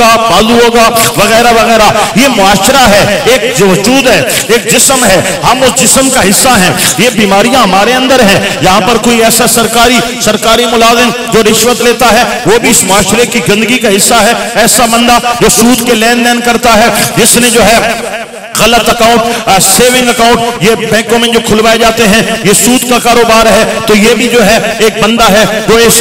होगा, बाजू होगा, वगैरह वगैरह। ये मुआशरा है, एक वजूद है, एक जिस्म है, हम उस जिस्म का हिस्सा हैं। ये बीमारियां हमारे अंदर हैं। यहाँ पर कोई ऐसा सरकारी मुलाजिम जो रिश्वत लेता है वो भी इस मुआशरे की गंदगी का हिस्सा है। ऐसा बंदा जो सूद के लेन देन करता है, जिसने जो है गलत अकाउंट, सेविंग अकाउंट ये बैंकों में जो खुलवाए जाते हैं, ये सूद का कारोबार है, तो ये भी जो है एक बंदा है जो इस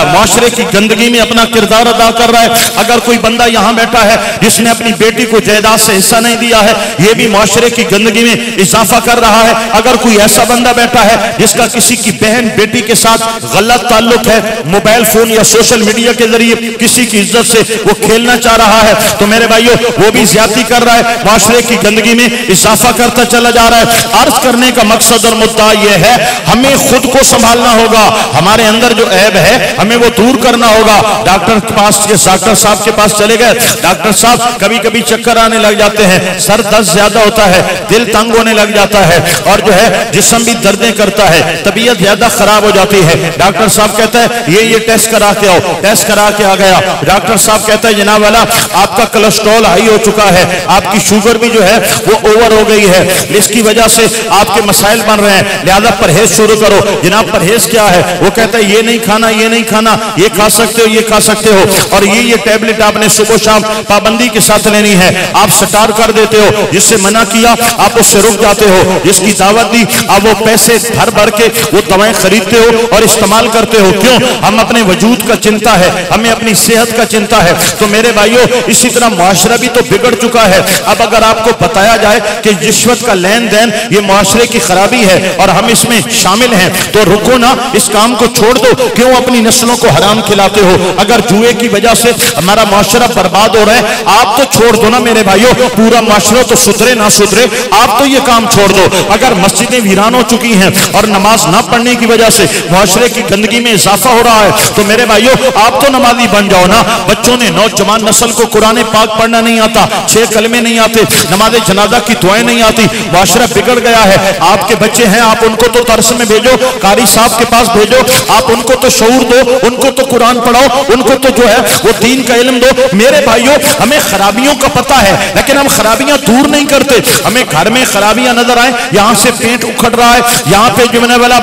मुआशरे की गंदगी में अपना किरदार अदा कर रहा है। अगर कोई बंदा यहाँ बैठा है जिसने अपनी बेटी को जायदाद से हिस्सा नहीं दिया है, ये भी मुआशरे की गंदगी में इजाफा कर रहा है। अगर कोई ऐसा बंदा बैठा है जिसका किसी की बहन बेटी के साथ गलत ताल्लुक है, मोबाइल फोन या सोशल मीडिया के जरिए किसी की इज्जत से वो खेलना चाह रहा है, तो मेरे भाइयों वो भी ज्यादती कर रहा है, मुआशरे की गंदगी में इजाफा करता चला जा रहा है। अर्ज करने का मकसद और मुद्दा यह है, हमें खुद को संभालना होगा। हमारे अंदर जो ऐब है हमें वो दूर करना होगा। डॉक्टर साहब के पास चले गए, डॉक्टर साहब कभी कभी चक्कर आने लग जाते हैं, सर दर्द ज्यादा होता है, दिल तंग होने लग जाता है, और जो है जिस्म भी दर्दें करता है, तबीयत ज्यादा खराब हो जाती है। डॉक्टर साहब कहता है ये टेस्ट करा के आओ। टेस्ट करा के आ गया, डॉक्टर साहब कहता है जनाब वाला आपका कोलेस्ट्रॉल हाई हो चुका है, आपकी शुगर भी जो है वो ओवर हो गई है, इसकी वजह से आपके मसाइल बन रहे हैं, लिहाजा परहेज शुरू करो। जनाब परहेज क्या है? वो कहता है ये नहीं खाना, ये नहीं खाना, ये खा सकते हो, ये खा सकते हो, और ये टैबलेट आपने सुबह शाम पाबंदी के साथ लेनी है। आप स्टार कर देते हो, जिससे मना किया आप उससे रुक जाते हो, जिसकी दावत दी आप वो पैसे भर भर के वो दवाएं खरीदते हो और इस्तेमाल करते हो। क्यों? हम अपने वजूद का चिंता है, हमें अपनी सेहत का चिंता है। तो मेरे भाइयों इसी तरह मुआशरा भी तो बिगड़ चुका है। अब अगर आपको बताया जाए कि रिश्वत का लेन देन ये मुआशरे की खराबी है और हम इसमें शामिल हैं, तो रुको ना, इस काम को छोड़ दो। क्यों अपनी नस्लों को हराम खिलाते हो? अगर जुए की वजह से हमारा मुआशरा बर्बाद हो रहा है, आप तो छोड़ दो ना मेरे भाइयों, पूरा मुआशरा तो सुधरे ना सुधरे, आप तो ये काम छोड़ दो। अगर मस्जिदें वीरान हो चुकी हैं और नमाज ना पढ़ने की वजह से मुआशरे की गंदगी में इजाफा हो रहा है, तो मेरे भाइयों आप तो नमाजी बन जाओ ना। बच्चों ने, नौजवान नस्ल को कुरान पाक पढ़ना नहीं आता, 6 कलमे नहीं आते, नमाज जनाजा की दुआएं नहीं आती, मुआशरा बिगड़ गया है। आपके बच्चे हैं, आप उनको तो दर्स में भेजो, कारी साहब के पास भेजो, आप उनको तो शऊर दो, उनको तो कुरान पढ़ाओ, उनको तो जो है वो दीन का इल्म दो। मेरे भाइयों हमें खराबियों का पता है, लेकिन हम खराबियां दूर नहीं करते। हमें घर में खराबियां नजर आए, यहाँ से पेंट उखड़ रहा है, यहाँ पे जो मैंने वाला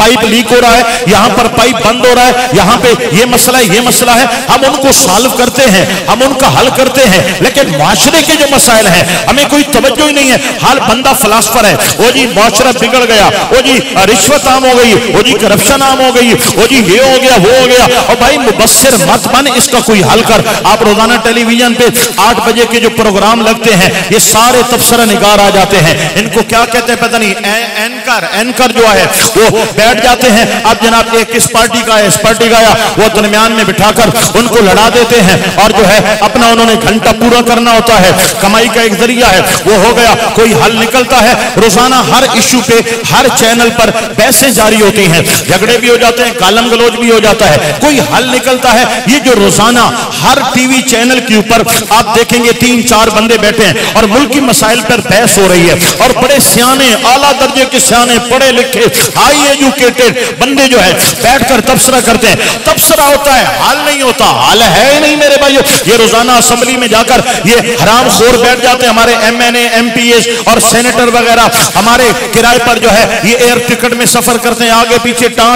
पाइप लीक हो रहा है, यहाँ पर पाइप बंद हो रहा है, यहाँ पे ये मसला है, हम उनको सॉल्व करते हैं, हम उनका हल करते हैं, लेकिन मुआशरे के जो मसाइल हैं हमें कोई तवज्जो ही नहीं है। हाल बंदा फिलासफर है, वो जी मुआशरा बिगड़ गया, वो जी रिश्वत आम हो गई, वो जी करप्शन आम हो गई, वो जी ये हो गया, वो हो गया। और भाई मुबस्सिर मत बन, इसका कोई हल कर। आप रोजाना टेलीविजन पे 8 बजे के जो प्रोग्राम लगते हैं, ये सारे तबसरा निगार आ जाते हैं, इनको क्या कहते हैं पता नहीं, एंकर जो है वो बैठ जाते हैं। अब जनाब एक इस पार्टी का है, इस पार्टी का आया, वो दरमियान में बिठाकर उनको लड़ा देते हैं, और जो है अपना उन्होंने घंटा पूरा करना होता है, कमाई का एक जरिया है, वो हो गया। कोई हल निकलता है, रोजाना हर इश्यू पे हर चैनल पर बहसें जारी होती हैं, झगड़े भी हो जाते हैं, गालम गलौज भी हो जाता है, कोई हल निकलता है? ये जो रोजाना हर टीवी चैनल के ऊपर आप देखेंगे 3-4 बंदे बैठे हैं और मुल्की मसाइल पर बहस हो रही है, और बड़े सियाने, आला दर्जे के सियाने, पढ़े लिखे, हाई एजुकेटेड बंदे जो है बैठकर तबसरा करते हैं। तबसरा होता है, हल नहीं होता, हल है ही नहीं मेरे भाइयों। ये रोजाना असेंबली में जाकर ये हराम खोर बैठ जाते हैं, हमारे MNA MPs और सेनेटर वगैरह हमारे किराए पर जो है ये एयर टिकट में सफर करते हैं, आगे पीछे टां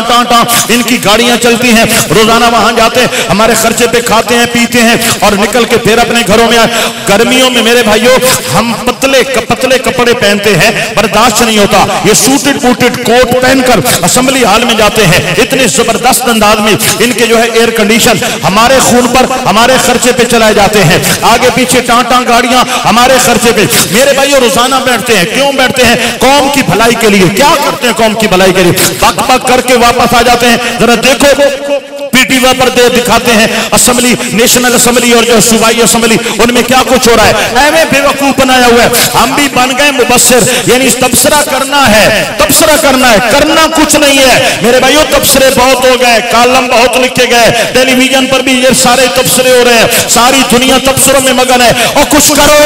इनकी गाड़ियां चलती हैं, रोजाना वहां जाते हैं, हमारे खर्चे पे खाते हैं, पीते हैं, और निकल के फिर अपने घरों में। गर्मियों में मेरे भाइयों हम पतले कपड़े पहनते हैं, बर्दाश्त नहीं होता, ये सूटेड बूटेड कोट पहनकर असेंबली हाल में जाते हैं, इतने जबरदस्त अंदाज में इनके जो है एयर कंडीशन हमारे खून पर, हमारे खर्चे पे चलाए जाते हैं, आगे पीछे टां गाड़ियां हमारे खर्चे पे। मेरे भाइयों रोजाना बैठते हैं, क्यों बैठते हैं? कौम की भलाई के लिए। क्या करते हैं कौम की भलाई के लिए? बक करके वापस आ जाते हैं। जरा देखो पीटीवी पर दिखाते हैं असेंबली, नेशनल असेंबली और जो सूबाई असेंबली, उनमें क्या कुछ हो रहा है। ऐਵੇਂ बेवकूफ बनाया हुआ है, हम भी बन गए मुबस्सिर, यानी तबसरा करना है, करना कुछ नहीं है मेरे भाइयों। तबसरे बहुत हो गए, कॉलम बहुत लिखे गए, टेलीविजन पर भी ये सारे तबसरे हो रहे हैं, सारी दुनिया तबसरों में मगन है। और कुछ करो,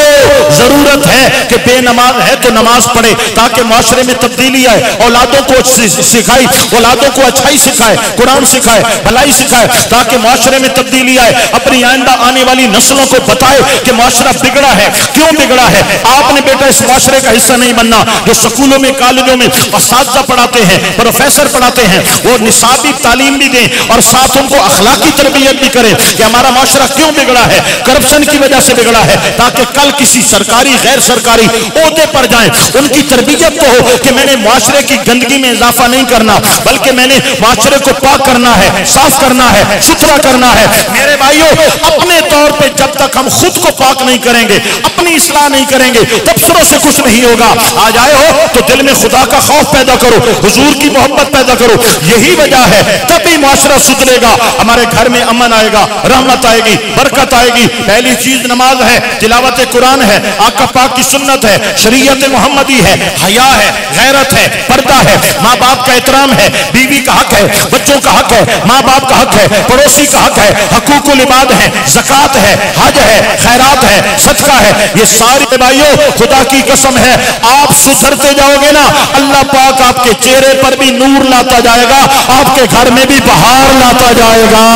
जरूरत है कि बेनमाज है तो नमाज पढ़े, ताकि मुआशरे में तब्दीली आए, औलादों को सिखाई, औलादों को अच्छाई सिखाए, कुरान सिखाए, भलाई सिखाए ताकि माशरे में तब्दीली आए, अपनी आइंदा आने वाली नस्लों को बताए कि माशरा बिगड़ा है, क्यों बिगड़ा है। आपने बेटा इस माशरे का हिस्सा नहीं बनना। जो स्कूलों में कॉलेजों में असातिज़ा पढ़ाते हैं, प्रोफेसर पढ़ाते हैं, वो निसाबी तालीम भी दें और साथ उनको अखलाकी तरबियत भी करें कि हमारा माशरा क्यों बिगड़ा है, करप्शन की वजह से बिगड़ा है, ताकि कल किसी सरकारी गैर सरकारी ओहदे पर जाएं, उनकी तरबियत तो हो कि मैंने माशरे की गंदगी में इजाफा नहीं करना, बल्कि मैंने माशरे को पाक करना है, साफ करना है, सुथरा करना है। मेरे भाइयों, अपने तौर पे जब तक हम खुद को पाक नहीं करेंगे, अपनी इस्लाह नहीं करेंगे, तबसरों से कुछ नहीं होगा। आज आए हो तो दिल में खुदा का खौफ पैदा करो, हुजूर की मोहब्बत पैदा करो। यही वजह है, तभी माशरा सुधरेगा, हमारे घर में अमन आएगा, रहमत आएगी, बरकत आएगी। पहली चीज नमाज है, तिलावत कुरान है, आका पाक की सुन्नत है, शरीयत मोहम्मदी है, हया है, गैरत है, पर्दा है, माँ बाप का एहतराम है, बीवी का हक है, बच्चों का हक है, माँ बाप का हक है, पड़ोसी का हक है, हकूकुल इबाद है, ज़कात है, हज है, खैरात है, सदका है। ये सारे भाइयों, खुदा की कसम है, आप सुधरते जाओगे ना, अल्लाह पाक आपके चेहरे पर भी नूर लाता जाएगा, आपके घर में भी बहार लाता जाएगा।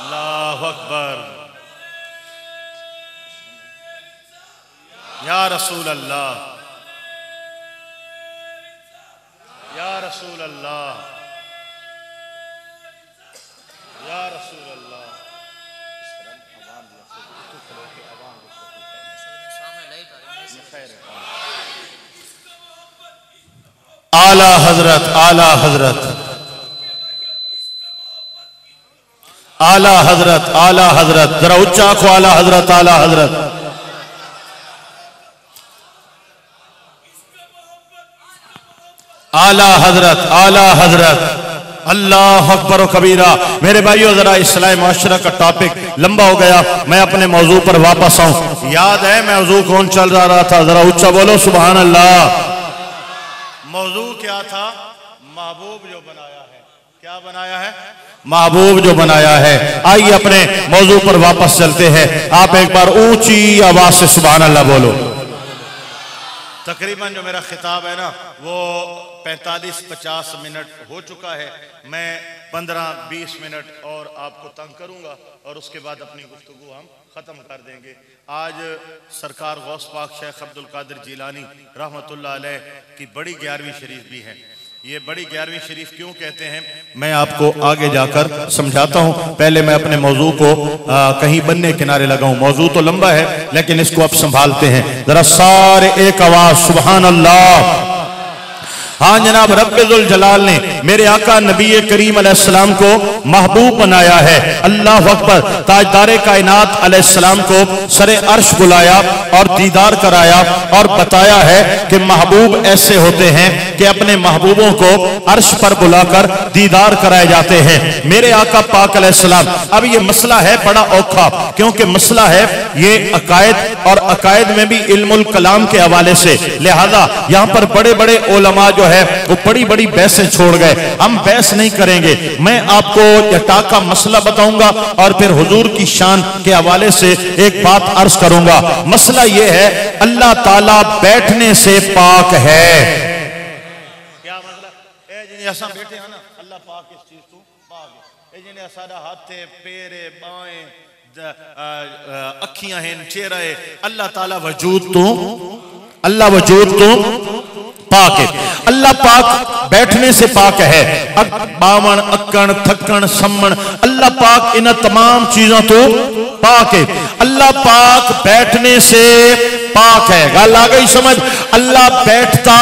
अल्लाहु अकबर, या रसूल अल्लाह, या रसूल अल्लाह, या रसूल अल्लाह। आला हजरत, आला हजरत, आला हजरत, आला हजरत, जरा उच्चा को आला हजरत, आला हजरत, आला हजरत, आला हजरत। अल्लाह अकबर व कबीरा। मेरे भाइयों, जरा इस्लाह माशरा का टॉपिक लंबा हो गया, मैं अपने मौजू पर वापस आऊं। याद है मौजू कौन चल रहा था? जरा ऊंचा बोलो सुभान अल्लाह। मौजू क्या था? महबूब जो बनाया है। क्या बनाया है? महबूब जो बनाया है। आइए अपने मौजू पर वापस चलते हैं। आप एक बार ऊंची आवाज से सुभान अल्लाह बोलो। तकरीबन जो मेरा खिताब है ना, वो 45-50 मिनट हो चुका है। मैं 15-20 मिनट और आपको तंग करूंगा और उसके बाद अपनी गुफ्तगू हम ख़त्म कर देंगे। आज सरकार गौस पाक शेख अब्दुल कादिर जिलानी रहमतुल्लाह अलैह की बड़ी 11वीं शरीफ भी है। ये बड़ी 11वीं शरीफ क्यों कहते हैं, मैं आपको आगे जाकर समझाता हूँ। पहले मैं अपने मौजू को कहीं बन्ने किनारे लगाऊं। मौजू तो लंबा है लेकिन इसको आप संभालते हैं। जरा सारे एक आवाज सुभान अल्लाह। हाँ जनाब, रब्बुल जलाल ने मेरे आका नबी करीम अलैहिस्सलाम को महबूब बनाया है। अल्लाह अकबर। ताजदारे कायनात अलैहिस्सलाम को सरे अर्श बुलाया और दीदार कराया और बताया है कि महबूब ऐसे होते हैं कि अपने महबूबों को अर्श पर बुलाकर दीदार कराए जाते हैं। मेरे आका पाक अलैहिस्सलाम। अब ये मसला है बड़ा औखा, क्योंकि मसला है ये अकायद और अकायद में भी इल्मुल कलाम के हवाले से, लिहाजा यहाँ पर बड़े बड़े उलमा जो है वो बड़ी बड़ी बहसें छोड़ गए। हम बहस नहीं करेंगे। मैं आपको यटा का मसला बताऊंगा और फिर हुजूर की शान के हवाले से एक बात अर्ज करूंगा। मसला ये है, अल्लाह ताला बैठने से पाक है। क्या मतलब? ऐसा बैठे हैं ना, अल्लाह पाक इस चीज तो पाक है। जिन्हें सारा हाथ पैर बाएं अखियां हैं, चेहरा है, अल्लाह ताला वजूद तो, अल्लाह वजूद तो पाक है। अल्लाह पाक बैठने से पाक है। बावण अक्कण थक्कण सम्मण, अल्लाह पाक इन तमाम चीजों तो पाक है। अल्लाह पाक बैठने से पाक है। गल आ गई समझ? अल्लाह बैठता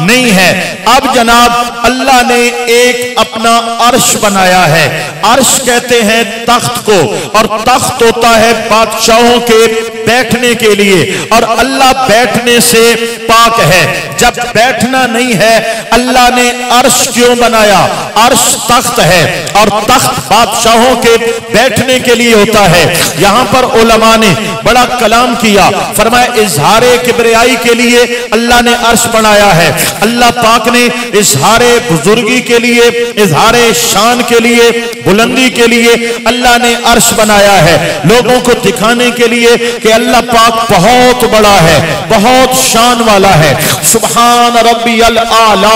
नहीं है। अब जनाब अल्लाह ने एक अपना अर्श बनाया है। अर्श कहते हैं तख्त को, और तख्त होता है बादशाहों के बैठने के लिए, और अल्लाह बैठने से पाक है। जब बैठना नहीं है, अल्लाह ने अर्श क्यों बनाया? अर्श तख्त है और तख्त बादशाहों के बैठने के लिए होता है। यहां पर उलमा ने बड़ा कलाम किया, फरमाया इजहारे किबरियाई के लिए अल्लाह ने अर्श बनाया है। अल्लाह पाक ने इजहारे बुजुर्गी के लिए, इजहारे शान के लिए, बुलंदी के लिए अल्लाह ने अर्श बनाया है, लोगों को दिखाने के लिए कि अल्लाह पाक बहुत बड़ा है, बहुत शान वाला है। सुभान रब्बियल आला,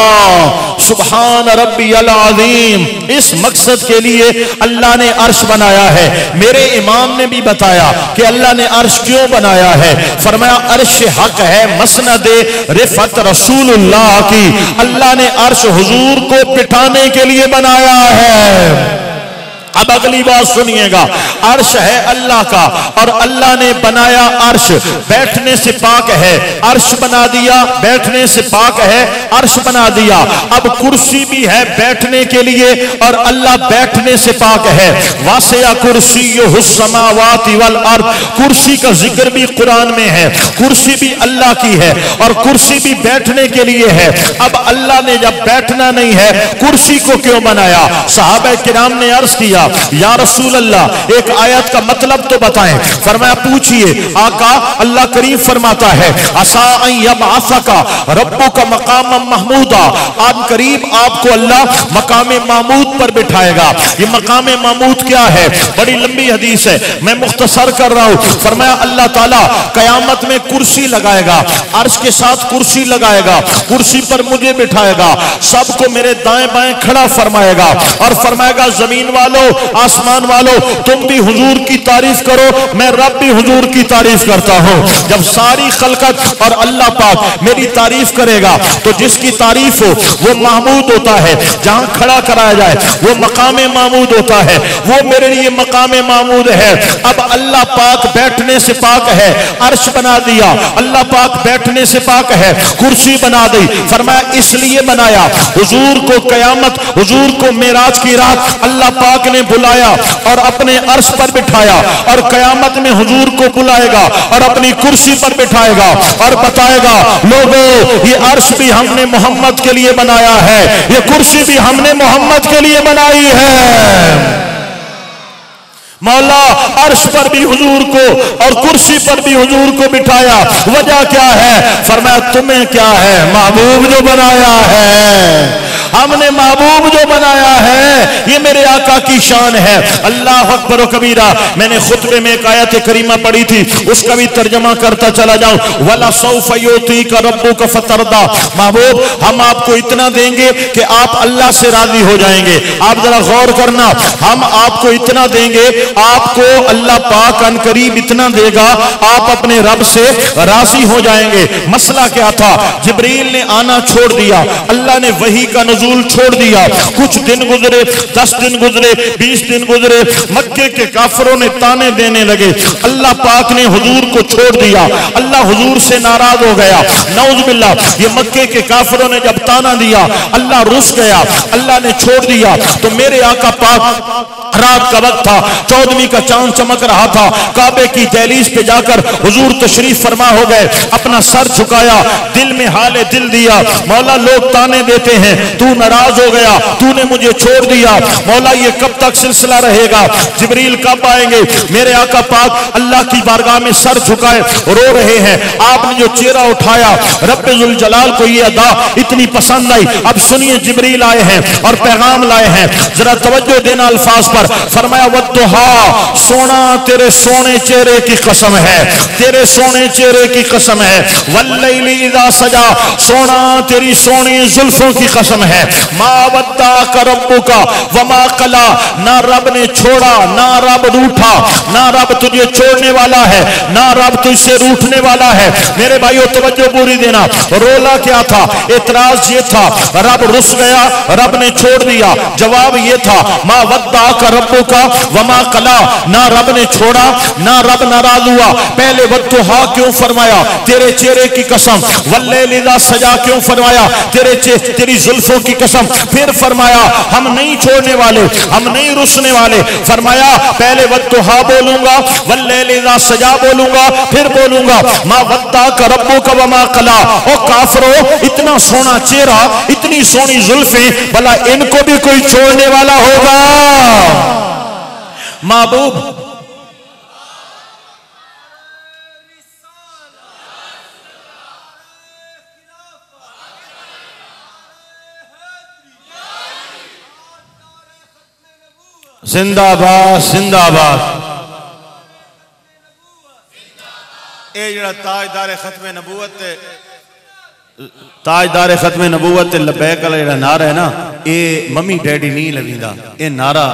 सुभान रब्बियल अज़ीम, इस मकसद के लिए अल्लाह ने अर्श बनाया है। मेरे इमाम ने भी बताया कि अल्लाह ने अर्श क्यों बनाया है। फरमाया अर्श हक है मसनद रिफत रसूलुल्लाह की, अल्लाह ने अर्श हुजूर को बिठाने के लिए बनाया है। अब अगली बात सुनिएगा, अर्श है अल्लाह का और अल्लाह ने बनाया अर्श, बैठने से पाक है, अर्श बना दिया, बैठने से पाक है, अर्श बना दिया। अब कुर्सी भी है बैठने के लिए और अल्लाह बैठने से पाक है। वासिया कुर्सीयुहुस समावाति वल अर्द, कुर्सी का जिक्र भी कुरान में है, कुर्सी भी अल्लाह की है और कुर्सी भी बैठने के लिए है। अब अल्लाह ने जब बैठना नहीं है, कुर्सी को क्यों बनाया? सहाबा किराम ने अर्ज किया, या रसूल अल्लाह एक आयत का मतलब तो बताएं। फरमाया पूछिए आका, अल्लाह करीम फरमाता है असा अन यबअसका रब्बुका मकाम महमूदा, आन करीब आपको अल्लाह मकाम महमूद पर बिठाएगा। ये मकाम महमूद क्या है? बड़ी लंबी हदीस है, मैं मुख्तसर कर रहा हूं। फरमाया अल्लाह ताला कयामत में कुर्सी लगाएगा, अर्श के साथ कुर्सी लगाएगा, कुर्सी पर मुझे बिठाएगा, सबको मेरे दाएं बाएं खड़ा फरमाएगा और फरमाएगा जमीन वालों, आसमान वालों, तुम भी हुजूर की तारीफ करो, मैं रब भी हुजूर की तारीफ करता हूं। जब सारी खलकत और अल्लाह पाक मेरी तारीफ करेगा तो जिसकी तारीफ हो वो महमूद होता है, जहां खड़ा कराया जाए वो मकाम महमूद होता है, वो मेरे लिए मकाम महमूद है। अब अल्लाह पाक बैठने से पाक है, अर्श बना दिया, अल्लाह पाक बैठने से पाक है, कुर्सी बना दी। फरमाया इसलिए बनाया हुजूर को कयामत, हुजूर को मेराज की रात अल्लाह पाक ने बुलाया और अपने अर्श पर बिठाया और कयामत में हुजूर को बुलाएगा और अपनी कुर्सी पर बिठाएगा और बताएगा लोगों ये अर्श भी हमने मोहम्मद के लिए बनाया है, ये कुर्सी भी हमने मोहम्मद के लिए बनाई है। मौला अर्श पर भी हुजूर को और कुर्सी पर भी हुजूर को बिठाया, वजह क्या है? फरमाया तुम्हें क्या है, महबूब जो बनाया है, हमने महबूब जो बनाया है, ये मेरे आका की शान है। अल्लाह अकबर कबीरा। मैंने खुतबे में एक आयत करीमा पढ़ी थी, उसका भी तर्जमा करता चला जाऊं। वला सौफ युतीका रब्बुका फतरदा, महबूब हम आपको इतना देंगे कि आप अल्लाह से राजी हो जाएंगे। आप जरा गौर करना, हम आपको इतना देंगे, आपको अल्लाह पाक अन करीब इतना देगा, आप अपने रब से राजी हो जाएंगे। मसला क्या था? जिब्रील ने आना छोड़ दिया, अल्लाह ने वही का नुज़ूल छोड़ दिया। कुछ दिन गुजरे, 10 दिन गुजरे, 20 दिन गुजरे, मक्के के काफिरों ने ताने देने लगे, अल्लाह पाक ने हुजूर को छोड़ दिया, अल्लाह हुजूर से नाराज हो गया। नऊज़ बिल्लाह, ये मक्के के काफिरों ने जब ताना दिया, अल्लाह रुस गया, अल्लाह ने छोड़ दिया। तो मेरे आका पाक, रात का वक्त था, 14वीं का चांद चमक रहा था, काबे की दहलीज पे जाकर हुजूर तशरीफ फरमा हो गए, अपना सर झुकाया, दिल में हाले दिल दिया, मौला लोग ताने देते हैं, तू नाराज हो गया, तूने मुझे छोड़ दिया, मौला ये कब तक सिलसिला रहेगा, जिब्रील कब आएंगे? मेरे आका पाक अल्लाह की बारगाह में सर झुकाए रो रहे हैं। आपने जो चेहरा उठाया, रब्बुल जलाल को ये अदा इतनी पसंद आई। अब सुनिए, जिब्रील आए हैं और पैगाम लाए हैं, जरा तवज्जो देना अल्फाज पर। फरमाया वद्दुहा, सोना तेरे सोने चेहरे की कसम है, तेरे सोने चेहरे की कसम है। वल्लैली इज़ा सजा, सोना तेरी सोनी जुल्फों की कसम है। मा वद्दाका रब्बुका वमा कला, ना रब ने छोड़ा, ना रब रूठा, ना रब तुझे छोड़ने वाला है, ना रब तुझसे रूठने वाला है। मेरे भाइयों तवज्जो पूरी देना, रोला क्या था? एतराज ये था, रब रुस गया, रब ने छोड़ दिया। जवाब ये था, मा वद्दाका रब्बुका वमा कला, ना रब ने छोड़ा, ना रब नाराज हुआ। पहले वद्दुहा क्यों फरमाया? तेरे चेहरे की कसम। वल्लैल इज़ा सजा क्यों फरमाया? तेरी जुल्फों की कसम। फिर फरमाया हम नहीं छोड़ने वाले, हम नहीं रुसने वाले। फरमाया पहले वद्दुहा बोलूंगा, वल्लैल इज़ा सजा बोलूंगा, फिर बोलूंगा मा वद्दाका रब्बुका वमा कला। ओ काफिरो, इतना सोना चेहरा, इतनी सोनी जुल्फें, भला इनको भी कोई छोड़ने वाला होगा? महबूब जिंदाबाद जिंदाबाद। ये जड़ा ताजदार खत्मे नबूवत, ताजदार खत्मे नबूवत लबैक वाला जड़ा नारा है ना, ये मम्मी डैडी नहीं लवींदा, ये नारा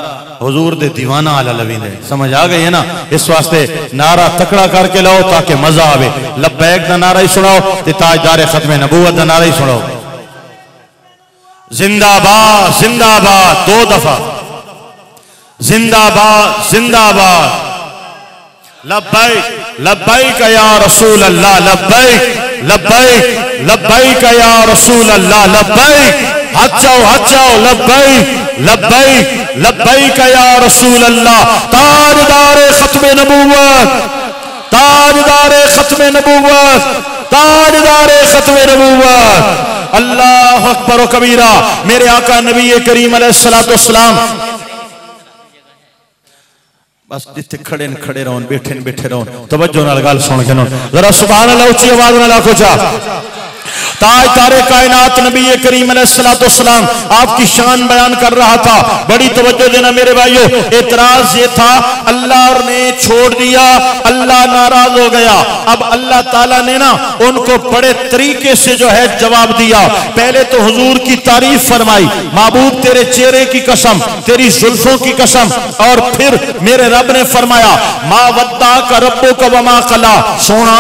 हुजूर दे दीवाना आला लवींदे। समझ आ गई है ना? इस वास्ते नारा तकड़ा करके लाओ ताकि मजा आवे। लबैक दा नारा ही सुनाओ ते ताजदार खत्मे नबूवत दा नारा ही सुनाओ। जिंदाबाद जिंदाबाद, दो दफा जिंदाबाद जिंदाबाद। लब्बैक लब्बैक या रसूल अल्लाह, लब्बैक लब्बैक लब्बैक या रसूल अल्लाह, लब्बैक। हज जाओ लब्बैक लब्बैक लब्बैक या रसूल अल्लाह। ताजदार खत्मे नबूवत, ताजदार खत्मे नबूवत, ताजदार खत्मे नबूवत। अल्लाह अकबर व कबीरा। मेरे आका नबी करीम अलैहिस्सलाम बस जिथे खड़े न खड़े रहो, बैठे न बैठे रहो, तवज्जो नाल गल सुन के जरा सुभान अल्लाह उच्ची आवाज नाल आखो जा। ताजदारे कायनात नबी करीम अलैहिस्सलाम आपकी शान बयान कर रहा था। बड़ी तवज्जो देना मेरे भाइयों। एतराज ये था अल्लाह ने छोड़ दिया, अल्लाह नाराज हो गया। अब अल्लाह ताला ने ना उनको बड़े तरीके से जो है जवाब दिया। पहले तो हुजूर की तारीफ फरमाई, महबूब तेरे चेहरे की कसम, तेरी जुल्फों की कसम। और फिर मेरे रब ने फरमाया मा वद्दाका रब्बुका वमा कला, सोना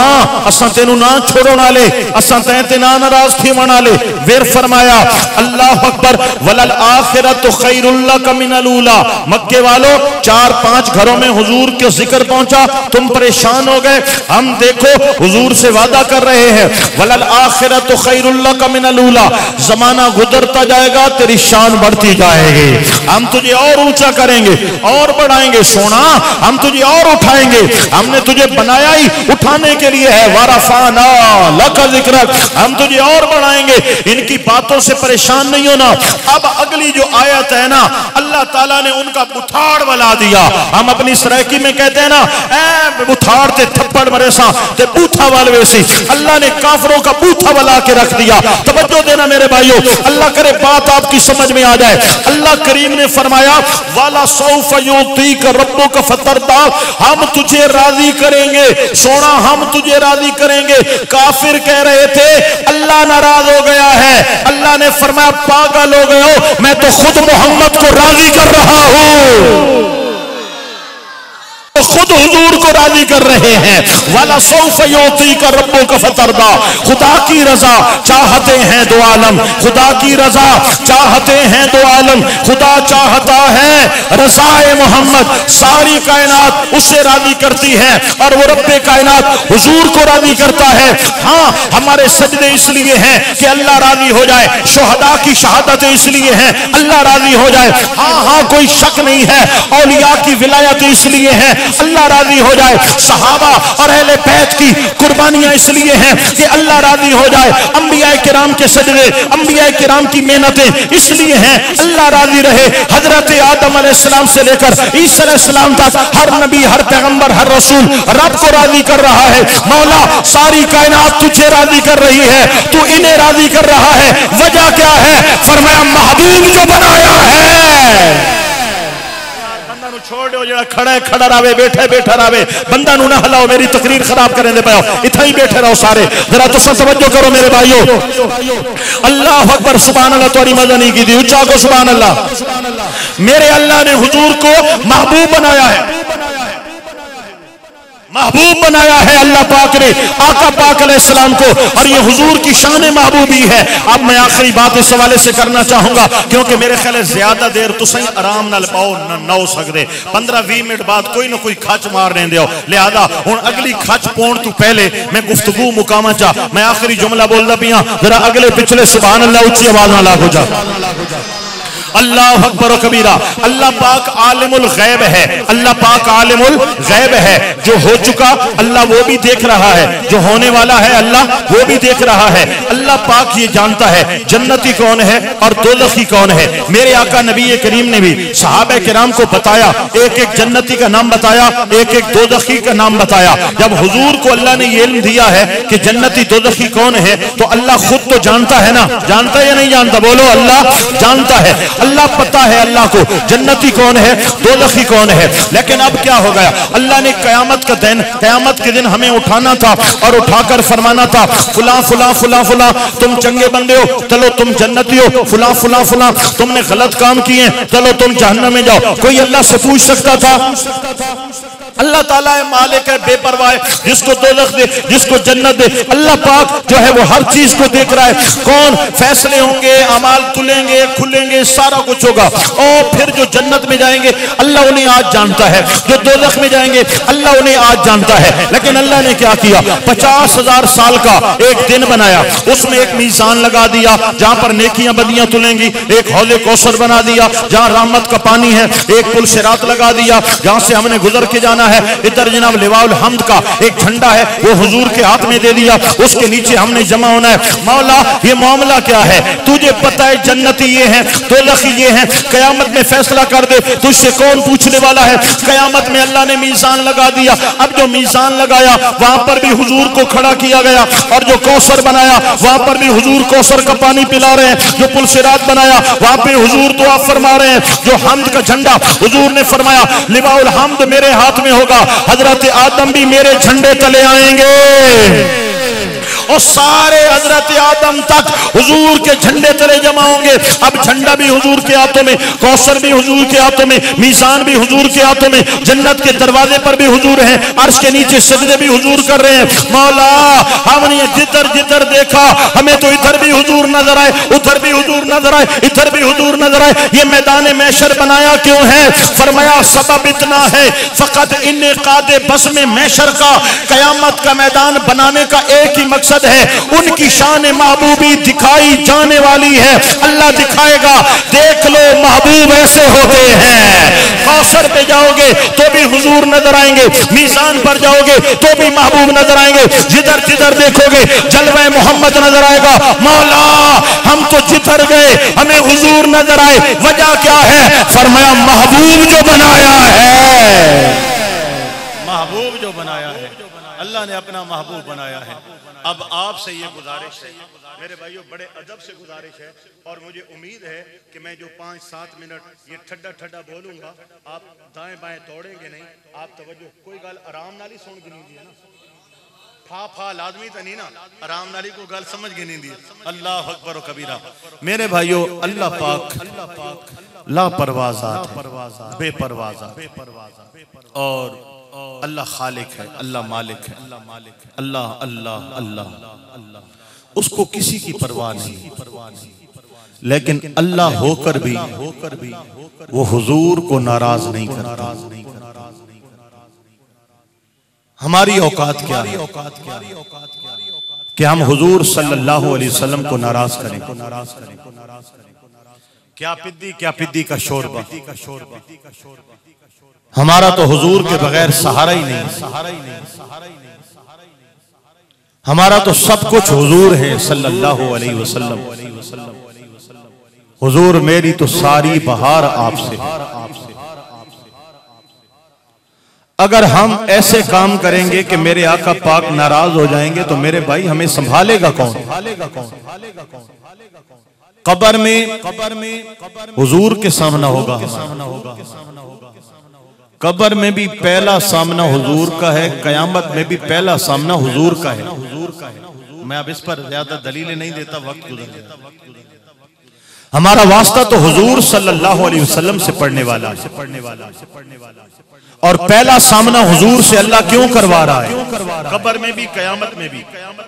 असां तेनू ना छोड़ो ना ले, असां ते ना नाराज थी मना ले। फिर फरमाया अल्लाह अकबर वलल आखिरतु खैरुल लक मिनल ऊला। मक्के वालों 4-5 घरों में हुजूर के जिक्र पहुंचा, तुम परेशान हो गए। हम देखो हुजूर से वादा कर रहे हैं वलल आखिरतु खैरुल लक मिनल ऊला। जमाना गुजरता जाएगा, तेरी शान बढ़ती जाएगी, हम तुझे और ऊंचा करेंगे और बढ़ाएंगे। सोना हम तुझे और उठाएंगे, हमने तुझे बनाया ही उठाने के लिए है। वरफाना लक जिक्रक, हम तुझे और बढ़ाएंगे। इनकी बातों से परेशान नहीं होना। अब अगली जो आयत है ना, अल्लाह ताला ने उनका बुठाड़ बला दिया। हम अपनी सरायकी में कहते हैं ना, ए बुठाड़ ते थप्पड़ मरे सा ते बूथा वाल वैसी। अल्लाह ने काफरों का बूथा बला के रख दिया। तवज्जो देना मेरे भाइयों, अल्लाह करे बात आपकी समझ में आ जाए। अल्लाह करीम ने फरमाया वाला सौफ युतीका रब्बुका फतरदा, हम तुझे राजी करेंगे। सोना हम तुझे राजी करेंगे। काफिर कह रहे थे अल्लाह नाराज हो गया है। अल्लाह ने फरमाया पागल हो गए हो, मैं तो खुद मोहम्मद को राजी कर रहा हूं, तो खुद हुजूर को राजी कर रहे हैं। वाला सौफ युतीका रब्बुका फतरदा, खुदा की रजा चाहते हैं दो आलम, खुदा की रजा चाहते हैं दो आलम। खुदा चाहता है रज़ाए मोहम्मद, सारी कायनात उससे राजी करती है और वो रब्बे कायनात हुजूर को राजी करता है। हाँ, हमारे सजदे इसलिए हैं कि अल्लाह राजी हो जाए, शुहदा की शहादतें इसलिए हैं अल्लाह राजी हो जाए। हाँ, कोई शक नहीं है, औलिया की विलायत इसलिए है अल्लाह राजी हो जाए। सहाबा और अहले बैत की कुर्बानियां इसलिए हैं कि अल्लाह राजी हो जाए। अंबिया किराम के सजदे, अंबिया किराम की मेहनतें इसलिए हैं अल्लाह राजी रहे। हजरत आदम अलैहिस्सलाम से लेकर ईसा अलैहिस्सलाम तक हर नबी, हर पैगंबर, हर रसूल रब को राजी कर रहा है। मौला सारी कायनात तुझे राजी कर रही है, तू इन्हें राजी कर रहा है। वजह क्या है? फरमाया महबूब जो बनाया है। छोड़ दो, जरा खड़ा खड़ा रहे, बैठे बैठा रहे, बंदा नू ना हिलाओ, मेरी तकरीर खराब करें दे पाओ, इतना ही बैठे रहो सारे। जरा तुम तवज्जो करो मेरे भाइयों। अल्लाह अकबर, सुभान अल्लाह। तुम्हारी मजा नहीं की थी, उच्चा को सुभान अल्लाह। मेरे अल्लाह ने हुजूर को महबूब बनाया है। महबूब बनाया है अल्लाह पाक ने आका पाक अलैहिस्सलाम को, और ये हुजूर की शान महबूबी है। अब मैं आखिरी बात इस हवाले से करना चाहूंगा, क्योंकि मेरे ख्याल है ज्यादा देर तुम आराम नाल पाओ ना हो सकते, 15-20 मिनट बाद कोई ना कोई खच मारने दो, लिहाजा हुण अगली खच पाउण तो पहले मैं गुफ्तगू मुकामा चाह मैं आखिरी जुमला बोलदा पिया, जरा अगले पिछले सुभान अल्लाह उच्ची आवाज नाल लागो जा। अल्लाह अकबर व कबीरा। अल्लाह पाक आलिमुल गैब है, अल्लाह पाक आलिमुल गैब है। जो हो चुका अल्लाह वो भी देख रहा है, जो होने वाला है अल्लाह वो भी देख रहा है। अल्लाह पाक ये जानता है जन्नती कौन है और दोज़खी कौन है। मेरे आका नबी करीम ने भी सहाबा किराम को बताया, एक एक जन्नती का नाम बताया, एक एक दोज़खी का नाम बताया। जब हुजूर को अल्लाह ने ये इल्म दिया है कि जन्नती दोज़खी कौन है, तो अल्लाह खुद तो जानता है ना, जानता है या नहीं जानता? बोलो अल्लाह जानता है, अल्लाह पता है अल्लाह को जन्नती कौन है, दोज़खी कौन है। लेकिन अब क्या हो गया, अल्लाह ने कयामत का दिन, कयामत के दिन हमें उठाना था और उठाकर फरमाना था फुला फुला फुला फुला तुम चंगे बंदे हो, चलो तुम जन्नती हो, फुला फुला फुला तुमने गलत काम किए, चलो तुम जहन्नम में जाओ। कोई अल्लाह से पूछ सकता था? अल्लाह ताला है मालिक है, बेपरवाह है, जिसको दोज़ख दे जिसको जन्नत दे। अल्लाह पाक जो है वो हर चीज को देख रहा है। कौन फैसले होंगे, अमाल तुलेंगे, खुलेंगे, सारा कुछ होगा। और फिर जो जन्नत में जाएंगे अल्लाह उन्हें आज जानता है, जो दोज़ख में जाएंगे अल्लाह उन्हें आज जानता है। लेकिन अल्लाह ने क्या किया, 50,000 साल का एक दिन बनाया, उसमें एक मीज़ान लगा दिया जहां पर नेकियां बदियां तुलेंगी, एक हौज़े कौसर बना दिया जहां रहमत का पानी है, एक पुल सिरात लगा दिया जहां से हमने गुजर के जाना है। इधर जनाब लिवाउल हम्द का एक झंडा है, वो हुजूर के हाथ में दे दिया, उसके नीचे हमने जमा होना है। मौला ये मामला क्या है, तुझे पता है जन्नती ये है, दोज़खी ये है, कयामत में फैसला कर दे, तुझसे कौन पूछने वाला है। कयामत में अल्लाह ने मीज़ान लगा दिया। अब जो मीज़ान लगाया वहां पर भी हुजूर को खड़ा किया गया, और जो कौसर बनाया वहां पर भी हुजूर कौसर का पानी पिला रहे हैं, जो पुल सिरात बनाया वहां पे हुजूर दुआ फरमा रहे हैं, जो हम्द का झंडा हुजूर ने फरमाया लिवाउल हम्द मेरे हाथ में होगा, हजरत आदम भी मेरे झंडे तले आएंगे और सारे हजरत आदम तक हुजूर के झंडे तले जमा होंगे। अब झंडा भी हुजूर के हाथों में, कौसर भी हुजूर के हाथों में, मीज़ान भी हुजूर के हाथों में, जन्नत के दरवाजे पर भी हुजूर हैं, अर्श के नीचे सजदे भी हुजूर कर रहे हैं। मौला हमने जिधर जिधर देखा हमें तो इधर भी हुजूर नजर आए, उधर भी हुजूर नजर आए, इधर भी हुजूर नजर आए। ये मैदान महशर बनाया क्यों है? फरमाया सबब इतना है फकत इनेकादे बस में महशर का, कयामत का मैदान बनाने का एक ही मकसद है, उनकी शान महबूबी दिखाई जाने वाली है। अल्लाह दिखाएगा, देख लो महबूब ऐसे होते हैं। कौसर पे जाओगे तो भी हुजूर नजर आएंगे, मीज़ान पर जाओगे तो भी महबूब नजर आएंगे, जिधर जिधर देखोगे जलवा मोहम्मद नजर आएगा। मौला हम तो जिधर गए हमें हुजूर नजर आए, वजह क्या है? फरमाया महबूब जो बनाया है, महबूब जो बनाया है, अल्लाह ने अपना महबूब बनाया है। अब आपसे ये गुजारिश है मेरे भाइयों, बड़े अदब से गुजारिश है, और मुझे उम्मीद है कि मैं जो 5-7 मिनट ये ठड्डा ठड्डा बोलूंगा आप दाएं बाएं तोड़ेंगे नहीं, आप तवज्जो, कोई गल आराम नाली सुन गिनी दी है ना, फा फा लाजमी तो नहीं ना, आराम नाली को गल समझ गिनी दी। अल्लाह अकबर व कबीरा। मेरे भाइयों अल्लाह पाक लापरवाज़ात बेपरवाज़ात और अल्लाह खालिक है, अल्लाह मालिक है, अल्लाह अल्लाह अल्लाह उसको किसी की परवाह नहीं। लेकिन अल्लाह होकर भी वो हुजूर को नाराज नहीं करता। हमारी औकात क्या है कि हम हुजूर सल्लल्लाहु अलैहि वसल्लम को नाराज करें? क्या पिद्दी का शोरबा। हमारा तो हुजूर के बगैर सहारा ही नहीं, हमारा तो सब कुछ हुजूर है सल्लल्लाहु अलैहि वसल्लम। हुजूर मेरी तो सारी बहार आपसे। अगर हम ऐसे काम करेंगे कि मेरे आका पाक नाराज हो जाएंगे तो मेरे भाई हमें संभालेगा कौन? कब्र में हुजूर के सामना होगा। कब्र में भी पहला सामना हुजूर का है, कयामत में भी पहला सामना हुजूर का है। मैं अब इस पर ज्यादा दलीलें नहीं देता, वक्त गुजर गया। हमारा वास्ता तो हुजूर सल्लल्लाहु अलैहि वसल्लम से पढ़ने वाला है। और पहला सामना हुजूर से अल्लाह क्यों करवा रहा है? कब्र में भी, कयामत में भी।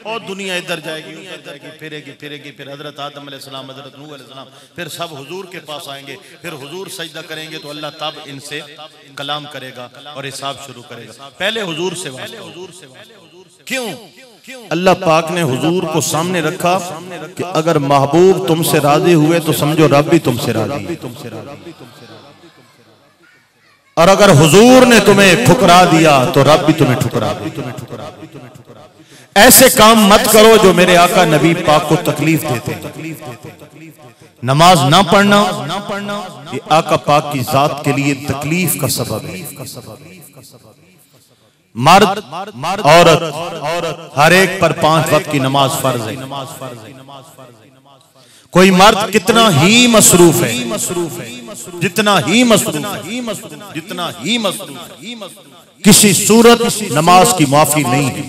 और दुनिया इधर जाएगी, उधर जाएगी, फिरेगी फिरेगी, फिर हजरत आदम अलैहिस्सलाम, हजरत नूह अलैहिस्सलाम, फिर सब हुजूर के पास आएंगे, फिर हुजूर सजदा करेंगे तो अल्लाह तब इनसे कलाम करेगा और हिसाब शुरू करेगा। पहले हुजूर से वास्ता। क्यों? अल्लाह पाक ने हुजूर को सामने रखा कि अगर महबूब तुमसे राजी हुए तो समझो रब भी तुमसे राजी है, और अगर हुजूर ने तुम्हें ठुकरा दिया तो रब भी तुम्हें ठुकरा दे। ऐसे काम मत करो जो मेरे आका नबी पाक को तकलीफ देते हैं। नमाज ना पढ़ना ये आका पाक की जात के लिए तकलीफ का सबब है। मर्द औरत हर एक पर 5 वक्त की नमाज फर्ज है। कोई मर्द कितना ही मसरूफ है, जितना ही मसरूफ, किसी सूरत नमाज की माफी नहीं है।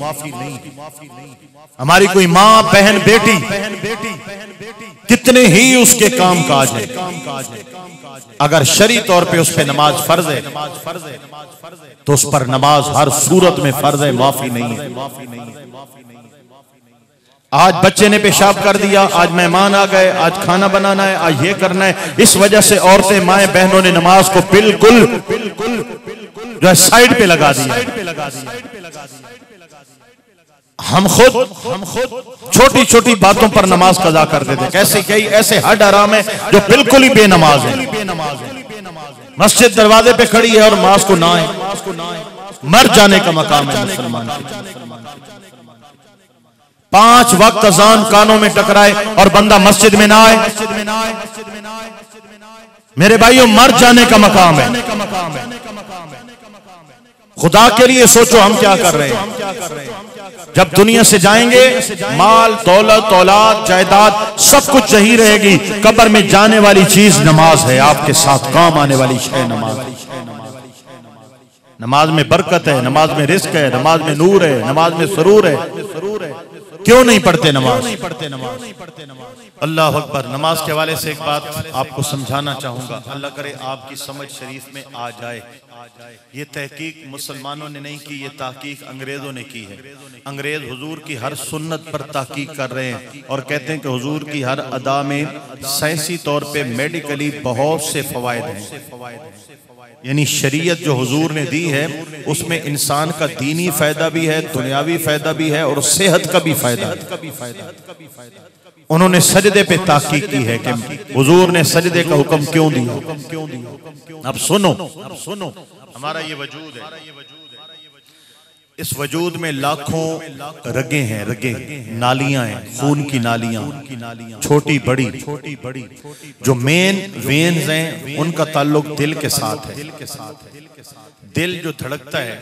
हमारी कोई माँ, बहन, बेटी कितने ही उसके काम काज है, अगर शरई तौर पे उस पे नमाज फर्ज है तो उस पर नमाज हर सूरत में फर्ज है, माफी नहीं है। आज बच्चे ने पेशाब कर दिया, आज मेहमान आ गए, आज खाना बनाना है, आज ये करना है, इस वजह से औरतें, माएं, बहनों ने नमाज को बिल्कुल जो है साइड पे लगा दिया। हम खुद छोटी छोटी बातों पर नमाज कज़ा कर देते। कैसे कई ऐसे हद हराम है जो बिल्कुल ही बेनमाज है। मस्जिद दरवाजे पे खड़ी है और नमाज को ना है, मर जाने का मकाम है मुसलमान। 5 वक्त अजान कानों में टकराए और बंदा मस्जिद में ना आए, मेरे भाइयों मर जाने का मकाम है। खुदा के लिए सोचो हम क्या कर रहे हैं। जब दुनिया से जाएंगे माल, दौलत, औलाद, जायदाद सब कुछ यही रहेगी। कब्र में जाने वाली चीज नमाज है, आपके साथ काम आने वाली शय नमाज है। नमाज में बरकत है, नमाज में रिस्क है, नमाज में नूर है, नमाज में सुरूर है। क्यों नहीं पढ़ते नमाज? अल्लाह अकबर। नमाज के हवाले से एक बात आपको समझाना चाहूंगा, अल्लाह करे आपकी समझ शरीफ में आ जाए। ये तहकीक मुसलमानों ने नहीं की, ये तहकीक अंग्रेजों ने की है। अंग्रेज हुजूर की हर सुन्नत पर तहकीक कर रहे हैं और कहते हैं कि हुजूर की हर अदा में साइंसी तौर पे मेडिकली बहुत से फवायद हैं। यानी शरीयत जो हुजूर ने दी है उसमें इंसान का दीनी फायदा भी है, दुनियावी फायदा भी है और सेहत का भी फायदा है। उन्होंने सजदे पे ताकीद की है कि हुजूर ने सजदे का हुक्म क्यों दिया। अब सुनो हमारा ये वजूद है, इस वजूद में लाखों रगे हैं, नालियां हैं, खून की नालियां, छोटी बड़ी। जो मेन वेन्स हैं उनका ताल्लुक दिल के साथ है। दिल जो धड़कता है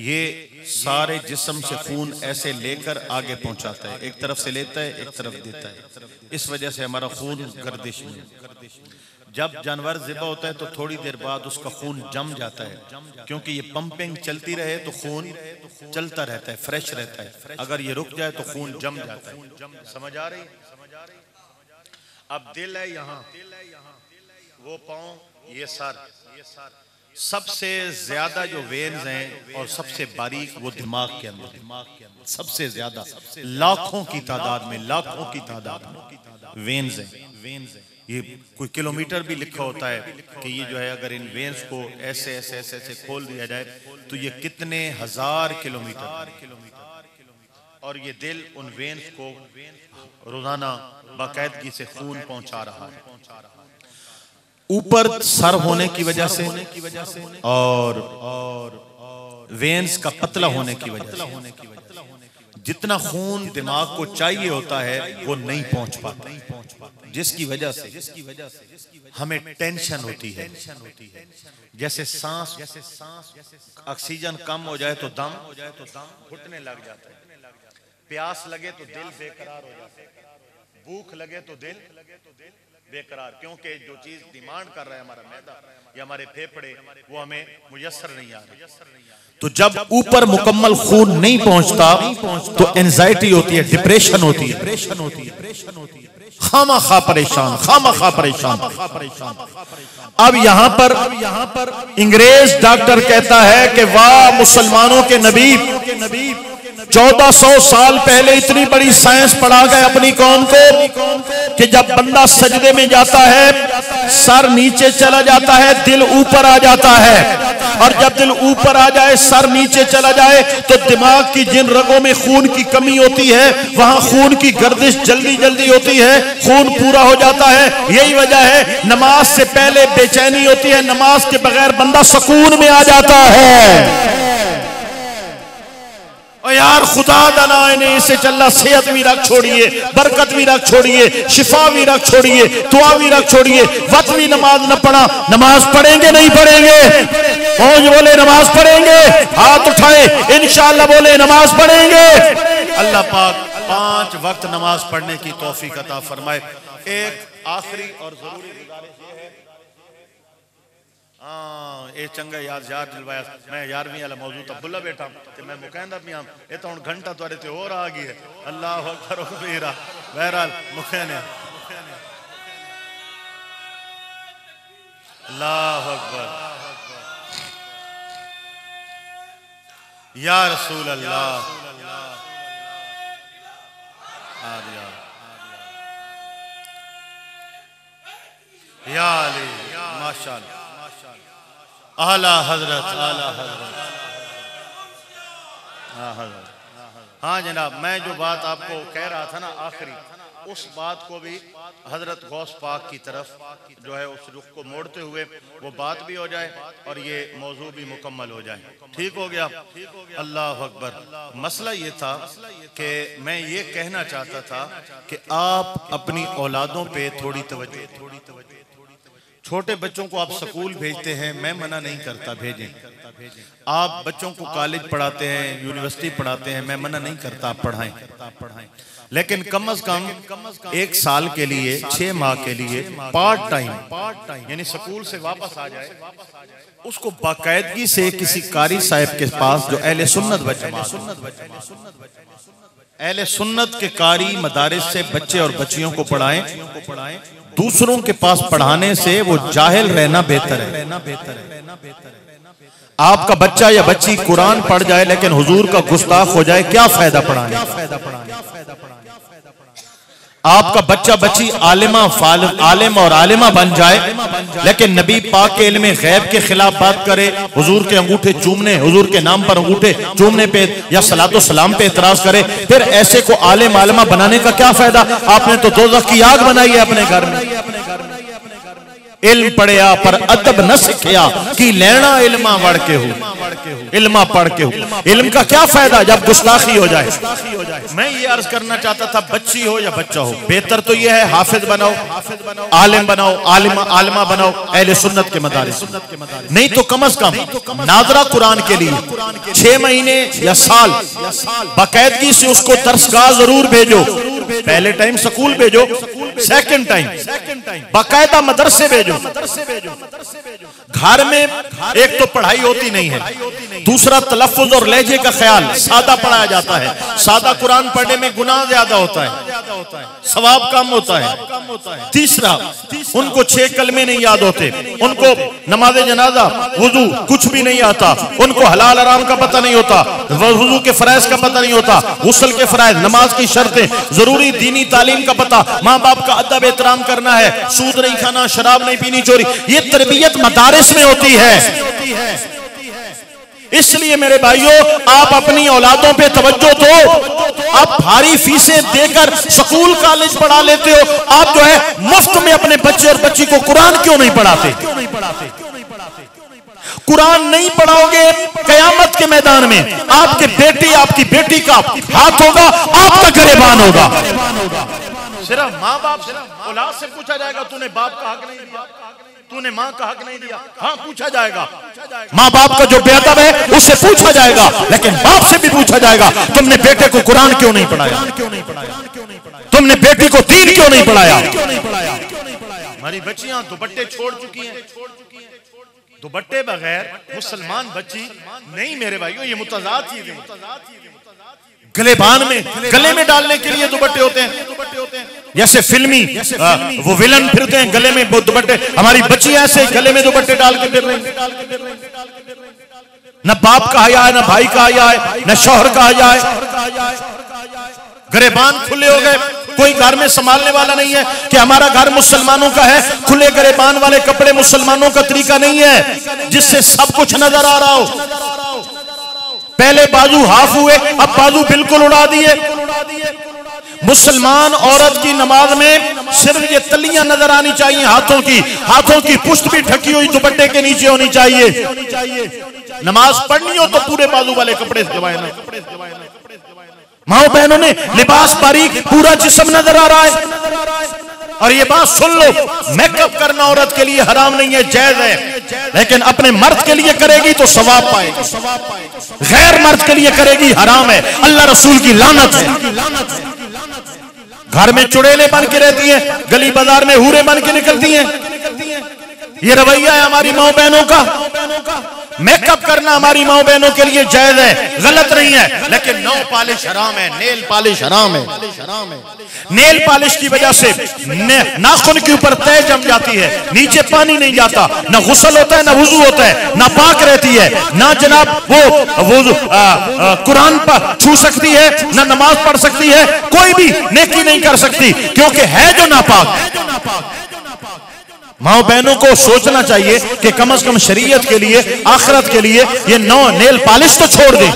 ये सारे जिस्म से खून ऐसे लेकर आगे पहुंचाता है, एक तरफ से लेता है, एक तरफ देता है। इस वजह से हमारा खून गर्दिश में, जब जानवर ज़िबा होता है तो थोड़ी देर बाद उसका खून जम जाता है, क्योंकि ये पंपिंग चलती रहे तो खून चलता रहता है, फ्रेश रहता है। अगर ये रुक जाए तो खून जम जाता है। समझ आ रही? अब दिल है यहाँ, वो पाँव, ये सर, सबसे ज्यादा जो वेन्स हैं और सबसे बारीक वो दिमाग के अंदर, सबसे ज्यादा लाखों की तादाद में वेन्स हैं। ये कोई किलोमीटर भी लिखा होता है कि ये जो है अगर इन वेन्स को ऐसे ऐसे ऐसे ऐसे खोल दिया जाए तो ये कितने हजार किलोमीटर, और ये दिल उन वेन्स को रोजाना बाकायदगी से खून पहुंचा रहा है। ऊपर सर होने की वजह से और वेन्स का पतला होने की वजह से जितना खून दिमाग को चाहिए होता है वो नहीं पहुंच पाता, जिसकी वजह से हमें टेंशन होती है। जैसे सांस, ऑक्सीजन कम हो जाए तो दम घुटने लग जाता है, प्यास लगे तो दिल बेकरार हो जाता है, भूख लगे तो दिल बेकरार, क्योंकि जो चीज डिमांड कर रहा है हमारा मैदा या हमारे फेफड़े वो हमें मुयस्सर नहीं आ रही। तो जब ऊपर मुकम्मल खून नहीं पहुंचता तो एंजाइटी होती है, डिप्रेशन होती है। खामखा परेशान, खामखा परेशान। अब यहां पर अंग्रेज डॉक्टर कहता है कि वाह मुसलमानों के नबी, 1400 साल पहले इतनी बड़ी साइंस पढ़ा गए अपनी कौम को कि जब बंदा सजदे में जाता है सर नीचे चला जाता है, दिल ऊपर आ जाता है, और जब दिल ऊपर आ जाए सर नीचे चला जाए तो दिमाग की जिन रगों में खून की कमी होती है वहां खून की गर्दिश जल्दी जल्दी होती है, खून पूरा हो जाता है। यही वजह है नमाज से पहले बेचैनी होती है, नमाज के बगैर बंदा सुकून में आ जाता है। और यार खुदा दलाने इसे चलना, सेहत भी रख छोड़िए, बरकत भी रख छोड़िए, शिफा भी रख छोड़िए, दुआ भी रख छोड़िए, वक्त भी नमाज न पढ़ा, नमाज पढ़ेंगे नहीं पढ़ेंगे? कौन बोले नमाज पढ़ेंगे? हाथ उठाए, इंशाअल्लाह बोले नमाज पढ़ेंगे। अल्लाह पाक 5 वक्त नमाज पढ़ने की तौफीक अता फरमाए। एक आखिरी और जरूरी गुजारिश ये है, ये चंगा याद दिलवाया, मैं 11वीं वाला मौजूद अब्दुल्ला बैठा ते मैं मुकैंदा भी हां, ये तो हुण घंटा तुहाडे ते होर आ गई है। अल्लाह अकबर कबीरा। बहरहाल मुकैने अल्लाह अकबर या रसूल अल्लाह या अली माशाअल्लाह आला हजरत, आला हजरत, हाँ जनाब, मैं जो बात आपको कह रहा था ना आखिरी, उस बात को भी हजरत गौस पाक की तरफ जो है उस रुख को मोड़ते हुए वो बात भी हो जाए और ये मौजू भी मुकम्मल हो जाए। ठीक हो गया? अल्लाह अकबर। मसला ये था कि मैं ये कहना चाहता था कि आप अपनी औलादों पे थोड़ी तवज्जो, छोटे बच्चों को आप स्कूल भेजते हैं, मैं मना नहीं करता भेजें। आप बच्चों को कॉलेज पढ़ाते हैं, यूनिवर्सिटी पढ़ाते हैं, मैं मना नहीं करता पढ़ाएं, लेकिन कम से कम 1 साल के लिए, 6 माह के लिए पार्ट टाइम यानी स्कूल से वापस आ जाए, उसको बाकायदगी से किसी कारी साहब के पास जो अहले सुन्नत व जमात, अहले सुन्नत के कारी मदारिस से बच्चे और बच्चियों को पढ़ाएं। दूसरों के पास पढ़ाने से वो जाहिल रहना बेहतर है। आपका बच्चा या बच्ची कुरान पढ़ जाए लेकिन हुजूर का गुस्ताख हो जाए, क्या फायदा पढ़ाने का? आपका बच्चा बच्ची आलिम और आलिमा बन जाए लेकिन नबी पाक के इल्म गैब के खिलाफ बात करे, हुजूर के अंगूठे चूमने, हुजूर के नाम पर अंगूठे चूमने पे या सलातो सलाम पे एतराज करे, फिर ऐसे को आलिम आलिमा बनाने का क्या फायदा? आपने तो दोज़ख की आग बनाई है अपने घर में। इल्म पढ़िया पर अदब न सीखिया कि लेना इल्मा वड़ के हो, इल्मा पढ़ के हो। इल्म का क्या फायदा जब गुस्ताखी हो जाए? मैं ये अर्ज करना चाहता था, बच्ची हो या बच्चा हो, बेहतर तो ये है हाफिज बनाओ, आलिम बनाओ, आलिमा बनाओ, अहले सुन्नत के मदारिस। नहीं तो कम से कम नाजरा कुरान के लिए 6 महीने या साल बाकायदगी से उसको दरसगाह जरूर भेजो। पहले टाइम स्कूल भेजो, सेकंड टाइम बाकायदा मदरसे भेजो। घर में एक तो पढ़ाई होती नहीं है, दूसरा तलफ्फुज और लहजे का ख्याल सादा पढ़ाया जाता है। सादा कुरान पढ़ने में गुनाह ज्यादा होता है, सवाब कम होता है। तीसरा, उनको 6 कलमे नहीं याद होते, उनको नमाज जनाजा वुजू कुछ भी नहीं आता, उनको हलाल हराम का पता नहीं होता, वुजू के फराइज का पता नहीं होता, गुस्ल के फराइज, नमाज की शर्तें, जरूरी दीनी तालीम का पता, माँ बाप का अदब एहतराम करना है, सूद नहीं खाना, शराब नहीं पीनी, चोरी, ये तरबियत मदारिस में होती है। इसलिए मेरे भाइयों, आप अपनी औलादों पे तवज्जो दो। आप भारी फीसें देकर स्कूल कॉलेज पढ़ा लेते हो, आप जो है मुफ्त में अपने बच्चे और बच्ची को कुरान क्यों नहीं पढ़ाते? कुरान नहीं पढ़ाओगे, कयामत के मैदान में आपके बेटी आपकी बेटी का हाथ होगा, आपका गिरबान होगा। सिर्फ माँ बाप औलाद से पूछा जाएगा, तूने बाप का हक नहीं दिया, तूने माँ का हक नहीं दिया। हाँ पूछा जाएगा, माँ बाप का जो बेअदब है उससे पूछा जाएगा, लेकिन बाप से भी पूछा जाएगा, तुमने बेटे को कुरान क्यों नहीं पढ़ाया? तुमने बेटी को दीन क्यों नहीं पढ़ाया? हमारी बच्चियां दुपट्टे छोड़ चुकी हैं, दुपट्टे बगैर मुसलमान बच्ची नहीं मेरे भाइयों, ये मुतज़ाद चीज़ है। गले में डालने के लिए दुपट्टे होते हैं, जैसे फिल्मी वो विलन फिरते हैं गले में दुपट्टे, हमारी बच्चियां ऐसे गले में दुपट्टे डाल के फिर रही। न बाप का हया है, न भाई का हया है, न शौहर का हया है। गरेबान खुले हो गए, कोई घर में संभालने वाला नहीं है कि हमारा घर मुसलमानों का है। खुले गरेबान वाले कपड़े मुसलमानों का तरीका नहीं है जिससे सब कुछ नजर आ रहा हो। पहले बाजू हाफ हुए, अब बाजू बिल्कुल उड़ा दिए। मुसलमान औरत की नमाज में सिर्फ ये तलियां नजर आनी चाहिए, हाथों की पुष्ट भी ढकी हुई दुपट्टे के नीचे होनी चाहिए। नमाज पढ़नी हो तो पूरे बाजू वाले कपड़े से। माओ बहनों ने लिबास बारीक, पूरा जिस्म नजर आ रहा है। और ये बात सुन लो, मेकअप करना औरत के लिए हराम नहीं है, जायज है, लेकिन अपने मर्द के लिए करेगी तो सवाब पाएगी। गैर मर्द के लिए करेगी हराम है, अल्लाह रसूल की लानत है। घर में चुड़ैलें बन के रहती हैं, गली बाजार में हूरे बन के निकलती हैं। ये रवैया है हमारी माओ बहनों का। मेकअप करना हमारी माओ बहनों के लिए जायज है, गलत नहीं है, लेकिन नौ पॉलिश हराम है, नेल पॉलिश हराम है। नेल पॉलिश की वजह से नाखून के ऊपर तय जम जाती है, नीचे पानी नहीं जाता, ना गुस्ल होता है, ना वुजू होता है, ना पाक रहती है, ना जनाब वो कुरान पर छू सकती है, ना नमाज पढ़ सकती है, कोई भी नेकी नहीं कर सकती, क्योंकि है जो नापाक। माओ बहनों को सोचना चाहिए कि कम से कम शरीयत के लिए, आखिरत के लिए ये नौ नेल पॉलिश तो छोड़ दे,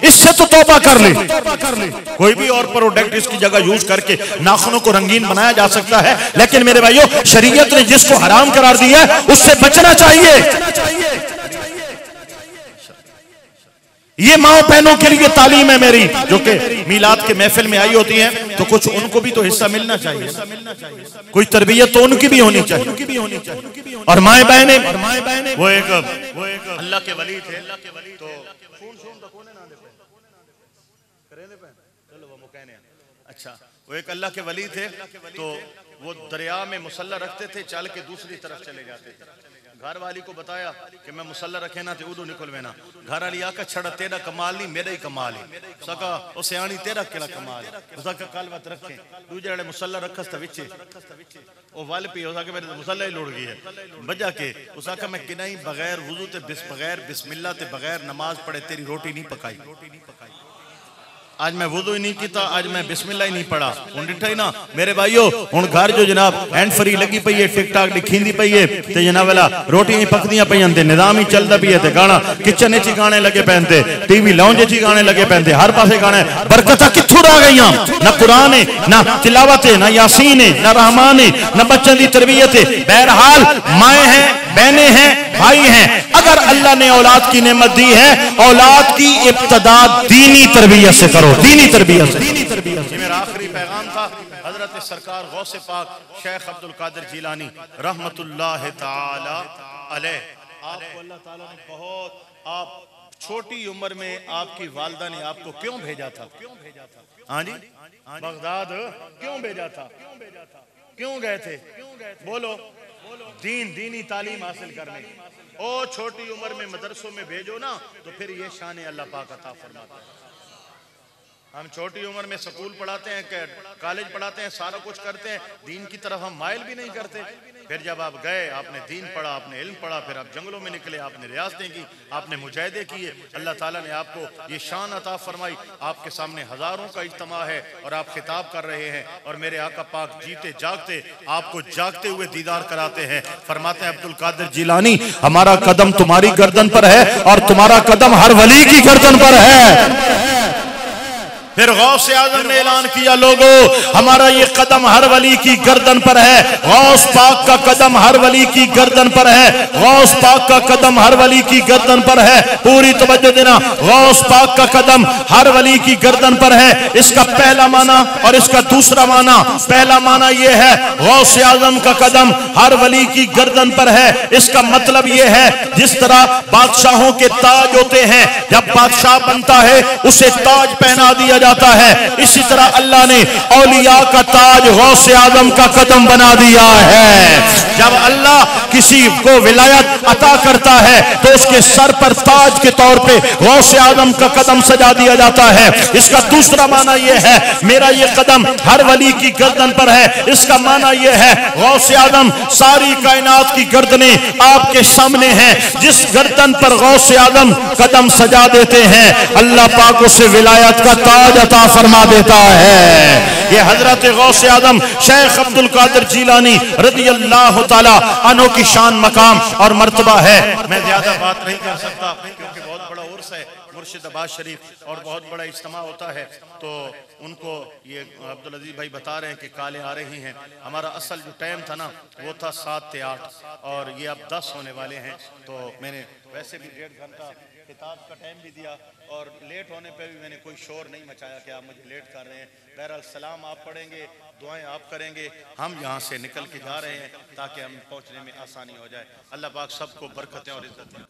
इससे तो तौबा कर ले। कोई भी और प्रोडक्ट इसकी जगह यूज करके नाखूनों को रंगीन बनाया जा सकता है, लेकिन मेरे भाइयों शरीयत ने जिसको हराम करार दिया है उससे बचना चाहिए। ये माओ बहनों के लिए तालीम है मेरी, जो कि मीलाद के महफिल में आई होती हैं, तो कुछ उनको भी तो हिस्सा मिलना चाहिए, कोई तरबियत तो उनकी भी होनी चाहिए। और माए बहने, वो एक अल्लाह के वली थे, तो अच्छा वो एक अल्लाह के वली थे, तो वो दरिया में मुसल्ला रखते थे, चल के दूसरी तरफ चले जाते थे। घर वाली को बताया कि मैं मुसल्ला रखे ना थे उदू निकल वेना। घर वाली आका छड़ा तेरा कमाल नहीं मेरा ही कमाल है। सका ओ सियाणी तेरा केड़ा कमाल है। उसका कल वत रखे दूजे वाले मुसल्ला रखस त विचे ओ वाल पी उसका मेरे मुसल्ला ही लुड़ गई है बजा के। उसका मैं किनाई बगैर वुजू ते बगैर बिस्मिल्लाह ते बगैर नमाज पढ़े तेरी रोटी नहीं पकाई। आज मैं वुदू ही नहीं किया, आज मैं बिस्मिल्लाह ही नहीं पढ़ा। हुण डिठा ही ना मेरे भाइयों, हुण घर जो जनाब हैंड फ्री लगी पई है, टिक टाक लिखींदी पई है ते जनाब वाला रोटियां पकदियां पईयां ते निजाम ही चलदा पई है ते गाना किचन विच गाने लगे पैंदे, टीवी लाउंज विच गाने लगे पैंदे, हर पासे गाने। बरकतां कित्थों आ गईयां? ना कुरान है, ना तिलावत है, ना यासीन है, ना रहमान है, ना बच्चों की तरबियत है। बहरहाल माएँ हैं, बहनें हैं, भाई हैं, अगर अल्लाह ने औलाद की नेमत दी है, औलाद की इब्तदा दीनी तरबियत से करो, दीनी तरबियत से। मेरा आखिरी पैगाम था हजरत सरकार गौसे पाक शेख अब्दुल कादिर जिलानी रहमतुल्लाह ताला अलैह, आपको अल्लाह ताला ने बहुत, आप छोटी उम्र में आपकी वालिदा ने आपको क्यों भेजा था? हाँ जी, बगदाद क्यों भेजा था? क्यों गए थे? बोलो। दीनी तालीम हासिल करने। ओ छोटी उम्र में मदरसों में भेजो ना तो फिर ये शान अल्लाह पाक अता फरमाता है। हम छोटी उम्र में स्कूल पढ़ाते हैं, कॉलेज पढ़ाते हैं, सारा कुछ करते हैं, दीन की तरफ हम माइल भी नहीं करते। फिर जब आप गए, आपने दीन पढ़ा, आपने इल्म पढ़ा, फिर आप जंगलों में निकले, आपने रियासतें की, आपने मुजाहिदे किए, अल्लाह ताला ने आपको ये शान अता फरमाई। आपके सामने हजारों का इज्तिमा है और आप खिताब कर रहे हैं, और मेरे आका पाक जीते जागते आपको जागते हुए दीदार कराते हैं। फरमाते हैं अब्दुल कादिर जिलानी, हमारा कदम तुम्हारी गर्दन पर है और तुम्हारा कदम हर वली की गर्दन पर है। फिर गौस आजम ने ऐलान किया, लोगों हमारा ये कदम हर वली की गर्दन पर है। गौस पाक का कदम हर वली की गर्दन पर है। गौस पाक का कदम हर वली की गर्दन पर है। पूरी तवज्जो देना, गौस पाक का कदम हर वली की गर्दन पर है। इसका पहला माना और इसका दूसरा माना। पहला माना ये है गौस आजम का कदम हर वली की गर्दन पर है। इसका मतलब ये है जिस तरह बादशाहों के ताज होते हैं, जब बादशाह बनता है उसे ताज पहना दिया जाता है, इसी तरह अल्लाह ने औलिया का ताज गौसे आजम का कदम बना दिया है। जब अल्लाह किसी को विलायत अता करता है तो उसके सर पर ताज के तौर पे गौसे आदम का कदम सजा दिया जाता है। इसका दूसरा माना यह है मेरा ये कदम हर वली की गर्दन पर है। इसका माना यह है गौसे आदम सारी कायनात की गर्दनें आपके सामने हैं। जिस गर्दन पर गौसे आदम कदम सजा देते हैं अल्लाह पाक उसे विलायत का ताज अता फरमा देता है। ये हजरत गौसे आदम शेख अब्दुल कादिर जीलानी रज़ी अल्लाह ताला अन्हु की शान मकाम और मर्तबा है। मैं ज्यादा बात नहीं कर सकता क्योंकि बहुत बड़ा उर्स है मुर्शिदाबाद शरीफ और बहुत बड़ा इज्तिमा होता है। तो उनको ये अब्दुल अजीज भाई बता रहे हैं कि काले आ रही हैं। हमारा असल जो टाइम था ना वो था 7 से 8 और ये अब 10 होने वाले हैं। तो मैंने वैसे भी 1.5 घंटा किताब का टाइम भी दिया और लेट होने पे भी मैंने कोई शोर नहीं मचाया कि आप मुझे लेट कर रहे हैं। बहरहाल सलाम आप पढ़ेंगे, दुआएं आप करेंगे, हम यहाँ से निकल के जा रहे हैं ताकि हम पहुँचने में आसानी हो जाए। अल्लाह पाक सबको बरकतें और इज्जत दें।